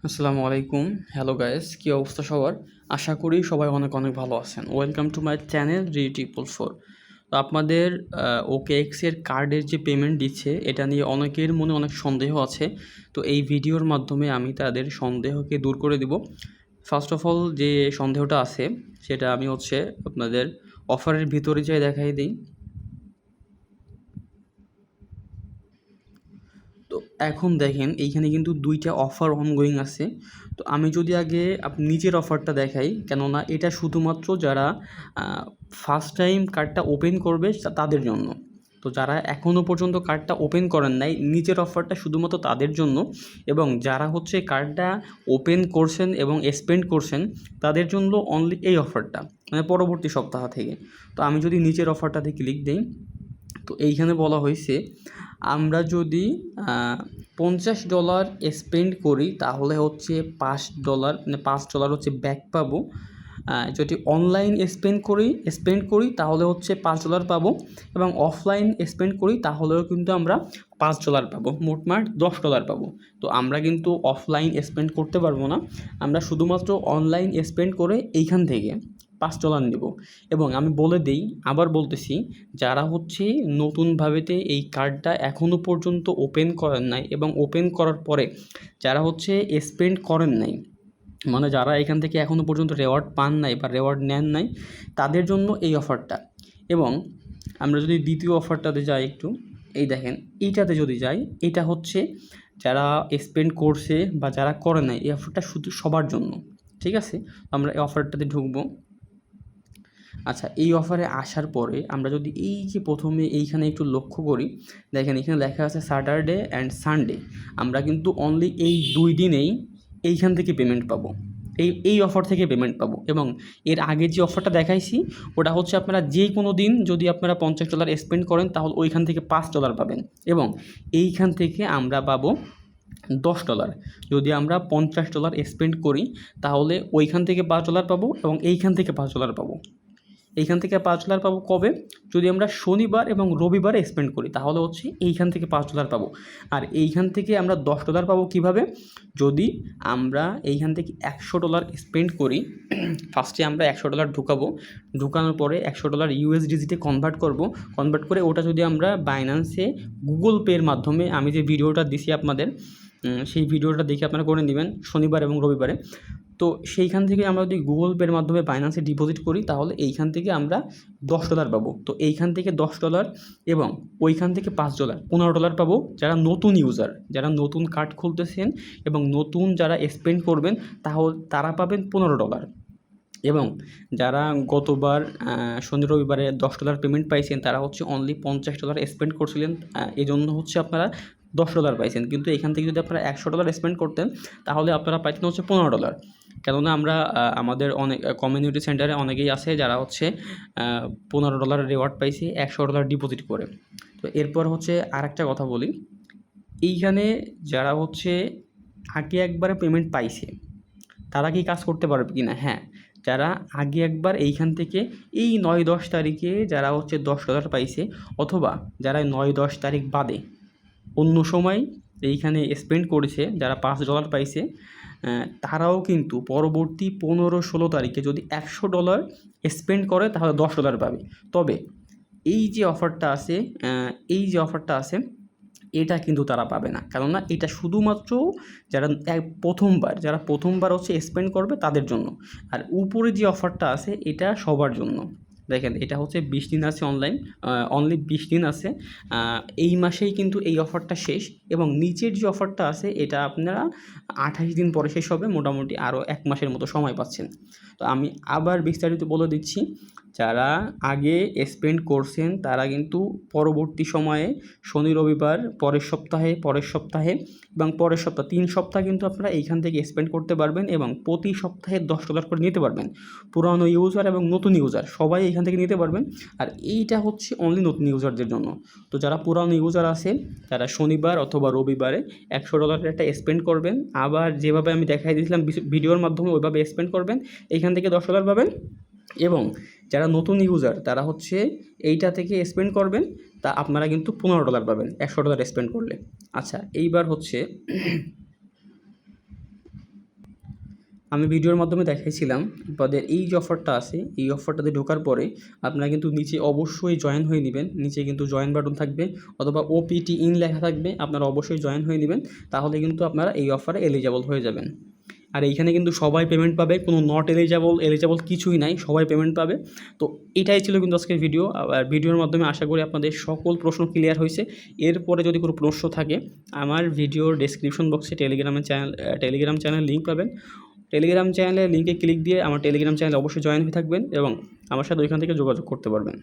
আসসালামু আলাইকুম। Hello guys, কী অবস্থা সবার? আশা করি সবাই অনেক অনেক ভালো আছেন। ওয়েলকাম টু মাই চ্যানেল রি4। তো আপনাদের ওকেএক্সের কার্ডের যে পেমেন্ট দিচ্ছে এটা নিয়ে অনেকের মনে অনেক সন্দেহ আছে। তো এই ভিডিওর মাধ্যমে আমি তাদের সন্দেহকে দূর করে দিব। ফার্স্ট অফ অল যে সন্দেহটা আছে সেটা আমি আপনাদের অফারের ভিতরে যাই দেখাই দিই। তো এখন দেখেন এইখানে কিন্তু ২টা অফার অনগোয়িং আছে। তো আমি যদি আগে নিচের অফারটা দেখাই, কেননা এটা শুধুমাত্র যারা ফার্স্ট টাইম কার্ডটা ওপেন করবে তাদের জন্য। তো যারা এখনও পর্যন্ত কার্ডটা ওপেন করেন নাই, নিচের অফারটা শুধুমাত্র তাদের জন্য, এবং যারা কার্ডটা ওপেন করছেন এবং স্পেন্ড করছেন তাদের জন্য অনলি এই অফারটা, মানে পরবর্তী সপ্তাহ থেকে। তো আমি যদি নিচের অফারটাতে ক্লিক দিই, তো এইখানে বলা হয়েছে আমরা যদি $50 স্পেন্ড করি তাহলে $5, মানে $5 ব্যাক পাবো। যদি অনলাইন স্পেন্ড করি তাহলে $5 পাবো, এবং অফলাইন স্পেন্ড করি তাহলেও কিন্তু আমরা $5 পাবো, মোটমাট $10 পাবো। তো আমরা কিন্তু অফলাইন স্পেন্ড করতে পারবো না, আমরা শুধুমাত্র অনলাইন স্পেন্ড করে এইখান থেকে $5 নেব। এবং আমি বলে দিই, আবার বলতেছি, যারা নতুনভাবেতে এই কার্ডটা এখনও পর্যন্ত ওপেন করেন নাই এবং ওপেন করার পরে যারা স্পেন্ড করেন নাই, মানে যারা এখান থেকে এখনও পর্যন্ত রেওয়ার্ড পান নাই বা রেওয়ার্ড নেন নাই, তাদের জন্য এই অফারটা। এবং আমরা যদি দ্বিতীয় অফারটাতে যাই একটু, এই দেখেন এইটাতে যদি যাই, এটা যারা স্পেন্ড করছে বা যারা করে নাই, এই অফারটা শুধু সবার জন্য। ঠিক আছে, আমরা এই অফারটাতে ঢুকবো। আচ্ছা, এই অফারে আসার পরে আমরা যদি এই যে প্রথমে এইখানে একটু লক্ষ্য করি, দেখেন এখানে লেখা আছে স্যাটারডে অ্যান্ড সানডে। আমরা কিন্তু অনলি এই 2 দিনেই এইখান থেকে পেমেন্ট পাবো, এই অফার থেকে পেমেন্ট পাবো। এবং এর আগে যে অফারটা দেখাইছি ওটা আপনারা যে কোনো দিন যদি আপনারা $50 স্পেন্ড করেন তাহলে ওইখান থেকে $5 পাবেন, এবং এইখান থেকে আমরা পাবো $10। যদি আমরা $50 স্পেন্ড করি তাহলে ওইখান থেকে $5 পাবো, এবং এইখান থেকে $5 পাবো। এইখান থেকে $5 পাবো কবে? যদি আমরা শনিবার এবং রবিবারে স্পেন্ড করি তাহলে এইখান থেকে $5 পাবো। আর এইখান থেকে আমরা $10 পাবো কীভাবে? যদি আমরা এইখান থেকে $100 স্পেন্ড করি, ফার্স্টে আমরা $100 ঢুকাবো, ঢুকানোর পরে $100 ইউএসডিতে কনভার্ট করে ওটা যদি আমরা বাইন্যান্সে গুগল পের মাধ্যমে, আমি যে ভিডিওটা দিছি আপনাদের, সেই ভিডিওটা দেখে আপনারা করে নেবেন শনিবার এবং রবিবারে। তো সেইখান থেকে আমরা যদি গুগল পের মাধ্যমে বাইন্যান্সে ডিপোজিট করি তাহলে এইখান থেকে আমরা $10 পাবো। তো এইখান থেকে $10 এবং ওইখান থেকে $5, $15 পাবো যারা নতুন ইউজার, যারা নতুন কার্ড খুলতেছেন এবং নতুন যারা স্পেন্ড করবেন তারা পাবেন $15। এবং যারা গতবার শনি রবিবারে $10 পেমেন্ট পাইছেন তারা অনলি $50 স্পেন্ড করছিলেন, এই জন্য আপনারা $10 পাইছেন। কিন্তু এখান থেকে যদি আপনারা $100 স্পেন্ড করতেন তাহলে আপনারা পাইতেন $15। কেননা আমরা আমাদের অনেক কমিউনিটি সেন্টারে অনেকেই আছে যারা $15 রিওয়ার্ড পাইছে $100 ডিপোজিট করে। তো এরপর আরেকটা কথা বলি, এইখানে যারা আগে একবারে পেমেন্ট পাইছে তারা কি কাজ করতে পারবে কি না? হ্যাঁ, যারা আগে একবার এইখান থেকে এই 9-10 তারিখে যারা $10 পাইছে, অথবা যারা 9-10 তারিখ বাদে অন্য সময় এইখানে স্পেন্ড করেছে, যারা $5 পাইছে, তারাও কিন্তু পরবর্তী 15-16 তারিখে যদি $100 স্পেন্ড করে তাহলে $10 পাবে। তবে এই যে অফারটা আছে এটা কিন্তু তারা পাবে না, কেননা এটা শুধুমাত্র যারা প্রথমবার স্পেন্ড করবে তাদের জন্য। আর উপরে যে অফারটা আছে এটা সবার জন্য। দেখেন এটা 20 দিন আছে, অনলি 20 দিন আছে। এই মাসেই কিন্তু এই অফারটা শেষ, এবং নিচের যে অফারটা আছে এটা আপনারা 28 দিন পরে শেষ হবে, মোটামুটি আরও 1 মাসের মতো সময় পাচ্ছেন। তো আমি আবার বিস্তারিত বলে দিচ্ছি, যারা আগে স্পেন্ড করছেন তারা কিন্তু পরবর্তী সময়ে শনি রবিবার পরের সপ্তাহে এবং পরের সপ্তাহ 3 সপ্তাহ কিন্তু আপনারা এইখান থেকে স্পেন্ড করতে পারবেন, এবং প্রতি সপ্তাহে $10 করে নিতে পারবেন। পুরানো ইউজার এবং নতুন ইউজার সবাই এইখান থেকে নিতে পারবেন। আর এইটা অনলি নতুন ইউজারদের জন্য। তো যারা পুরানো ইউজার আছে তারা শনিবার অথবা রবিবারে $100 একটা স্পেন্ড করবেন, আবার যেভাবে আমি দেখাই দিয়েছিলাম ভিডিওর মাধ্যমে ওইভাবে স্পেন্ড করবেন, এইখান থেকে $10 পাবেন। এবং যারা নতুন ইউজার তারা এইটা থেকে স্পেন্ড করবেন, তা আপনারা কিন্তু $15 পাবেন $100 স্পেন্ড করলে। আচ্ছা, এইবার আমি ভিডিওর মাধ্যমে দেখাইছিলাম আপনাদের এই যে অফারটা আছে, এই অফারটাতে ঢোকার পরে আপনারা কিন্তু নিচে অবশ্যই জয়েন হয়ে নেবেন। নিচে কিন্তু জয়েন বাটন থাকবে অথবা ওপিটি ইন লেখা থাকবে, আপনারা অবশ্যই জয়েন হয়ে নেবেন, তাহলে কিন্তু আপনারা এই অফারে এলিজেবল হয়ে যাবেন। আর এইখানে কিন্তু সবাই পেমেন্ট পাবে, কোনো নট এলিজেবল কিছুই নাই, সবাই পেমেন্ট পাবে। তো এটাই ছিল কিন্তু আজকের ভিডিও। আর ভিডিওর মাধ্যমে আশা করি আপনাদের সকল প্রশ্ন ক্লিয়ার হয়েছে। এরপরে যদি কোনো প্রশ্ন থাকে আমার ভিডিওর ডেসক্রিপশন বক্সে টেলিগ্রাম চ্যানেল লিঙ্ক পাবেন। টেলিগ্রাম চ্যানেলের লিঙ্কে ক্লিক দিয়ে আমার টেলিগ্রাম চ্যানেলে অবশ্যই জয়েন হয়ে থাকবেন এবং আমার সাথে ওইখান থেকে যোগাযোগ করতে পারবেন।